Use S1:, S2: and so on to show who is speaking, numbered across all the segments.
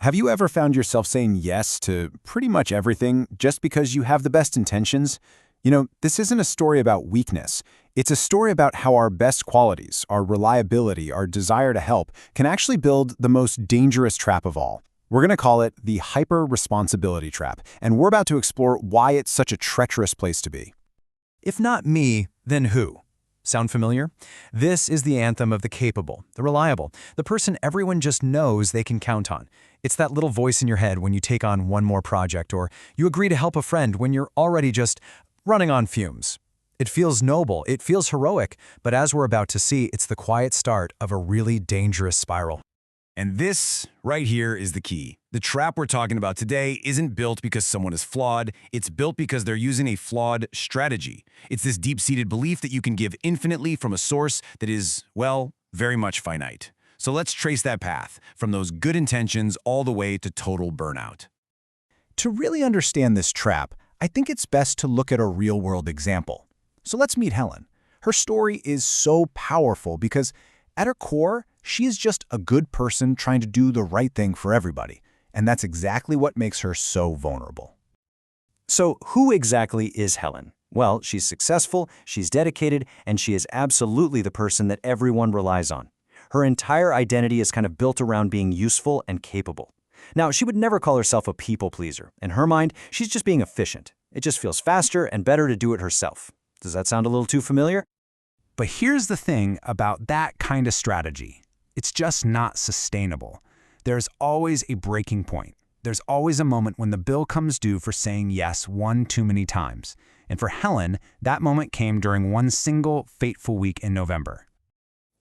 S1: Have you ever found yourself saying yes to pretty much everything just because you have the best intentions? This isn't a story about weakness. It's a story about how our best qualities, our reliability, our desire to help, can actually build the most dangerous trap of all. We're going to call it the hyper-responsibility trap, and we're about to explore why it's such a treacherous place to be.
S2: If not me, then who? Sound familiar? This is the anthem of the capable, the reliable, the person everyone just knows they can count on. It's that little voice in your head when you take on one more project or you agree to help a friend when you're already just running on fumes. It feels noble, it feels heroic, but as we're about to see, it's the quiet start of a really dangerous spiral.
S3: And this right here is the key. The trap we're talking about today isn't built because someone is flawed. It's built because they're using a flawed strategy. It's this deep-seated belief that you can give infinitely from a source that is, well, very much finite. So let's trace that path from those good intentions all the way to total burnout.
S1: To really understand this trap, I think it's best to look at a real-world example. So let's meet Helen. Her story is so powerful because, at her core, she is just a good person trying to do the right thing for everybody. And that's exactly what makes her so vulnerable.
S4: So who exactly is Helen? Well, she's successful, she's dedicated, and she is absolutely the person that everyone relies on. Her entire identity is kind of built around being useful and capable. Now, she would never call herself a people pleaser. In her mind, she's just being efficient. It just feels faster and better to do it herself. Does that sound a little too familiar?
S2: But here's the thing about that kind of strategy. It's just not sustainable. There's always a breaking point. There's always a moment when the bill comes due for saying yes one too many times. And for Helen, that moment came during one single fateful week in November.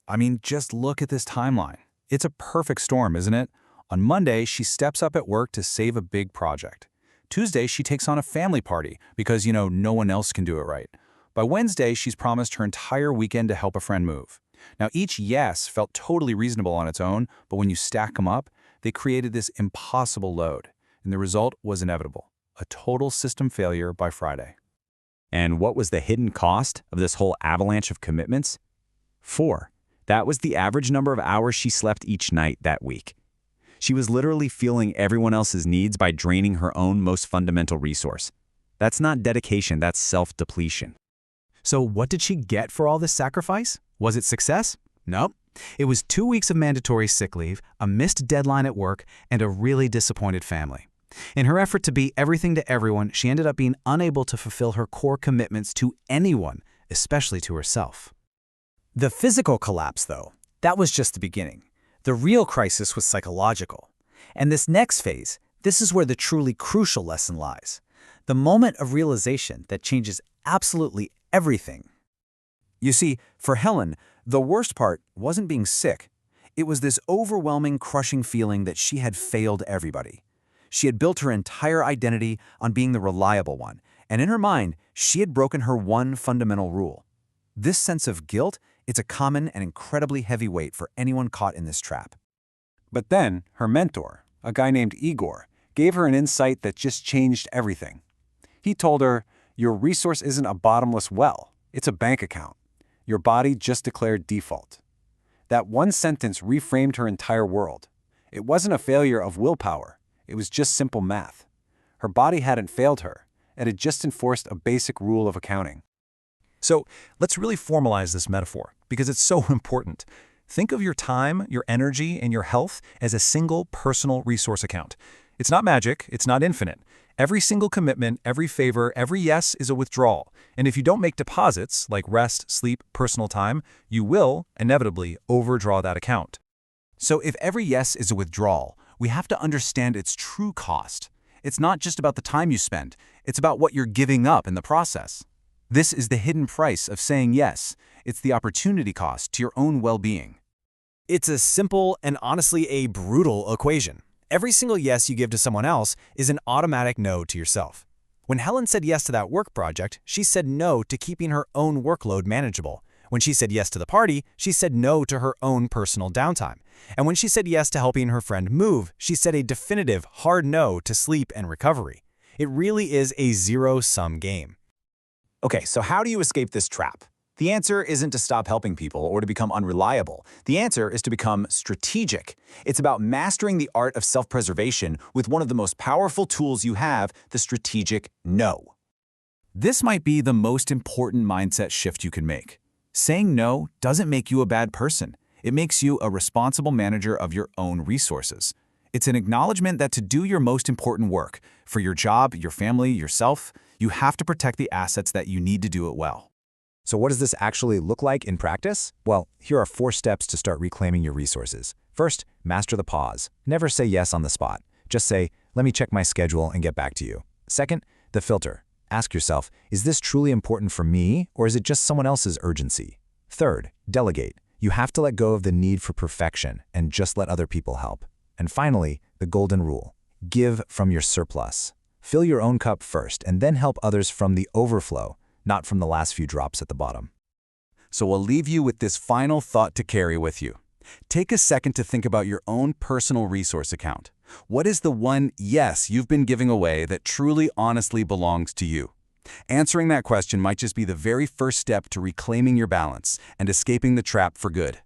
S5: I mean, just look at this timeline. It's a perfect storm, isn't it? On Monday, she steps up at work to save a big project. Tuesday, she takes on a family party because, no one else can do it right. By Wednesday, she's promised her entire weekend to help a friend move. Now, each yes felt totally reasonable on its own, but when you stack them up, they created this impossible load. And the result was inevitable: a total system failure by Friday.
S4: And what was the hidden cost of this whole avalanche of commitments? 4. That was the average number of hours she slept each night that week. She was literally fueling everyone else's needs by draining her own most fundamental resource. That's not dedication, that's self-depletion.
S2: So what did she get for all this sacrifice? Was it success? Nope. It was 2 weeks of mandatory sick leave, a missed deadline at work, and a really disappointed family. In her effort to be everything to everyone, she ended up being unable to fulfill her core commitments to anyone, especially to herself.
S6: The physical collapse, though, that was just the beginning. The real crisis was psychological. And this next phase, this is where the truly crucial lesson lies. The moment of realization that changes absolutely everything.
S5: You see, for Helen, the worst part wasn't being sick. It was this overwhelming, crushing feeling that she had failed everybody. She had built her entire identity on being the reliable one, and in her mind, she had broken her one fundamental rule. This sense of guilt, it's a common and incredibly heavy weight for anyone caught in this trap. But then, her mentor, a guy named Igor, gave her an insight that just changed everything. He told her, "Your resource isn't a bottomless well, it's a bank account. Your body just declared default." That one sentence reframed her entire world. It wasn't a failure of willpower, it was just simple math. Her body hadn't failed her, it had just enforced a basic rule of accounting.
S2: So let's really formalize this metaphor, because it's so important. Think of your time, your energy, and your health as a single personal resource account. It's not magic, it's not infinite. Every single commitment, every favor, every yes is a withdrawal. And if you don't make deposits, like rest, sleep, personal time, you will, inevitably, overdraw that account.
S5: So if every yes is a withdrawal, we have to understand its true cost. It's not just about the time you spend, it's about what you're giving up in the process. This is the hidden price of saying yes. It's the opportunity cost to your own well-being.
S6: It's a simple and honestly a brutal equation. Every single yes you give to someone else is an automatic no to yourself. When Helen said yes to that work project, she said no to keeping her own workload manageable. When she said yes to the party, she said no to her own personal downtime. And when she said yes to helping her friend move, she said a definitive hard no to sleep and recovery. It really is a zero-sum game.
S7: Okay, so how do you escape this trap?
S1: The answer isn't to stop helping people or to become unreliable. The answer is to become strategic. It's about mastering the art of self-preservation with one of the most powerful tools you have, the strategic no.
S3: This might be the most important mindset shift you can make. Saying no doesn't make you a bad person. It makes you a responsible manager of your own resources. It's an acknowledgement that to do your most important work, for your job, your family, yourself, you have to protect the assets that you need to do it well.
S2: So what does this actually look like in practice? Well, here are 4 steps to start reclaiming your resources. First, master the pause. Never say yes on the spot. Just say, let me check my schedule and get back to you. Second, the filter. Ask yourself, is this truly important for me, or is it just someone else's urgency? Third, delegate. You have to let go of the need for perfection and just let other people help. And finally, the golden rule. Give from your surplus. Fill your own cup first and then help others from the overflow, not from the last few drops at the bottom.
S3: So we'll leave you with this final thought to carry with you. Take a second to think about your own personal resource account. What is the one yes you've been giving away that truly, honestly belongs to you? Answering that question might just be the very first step to reclaiming your balance and escaping the trap for good.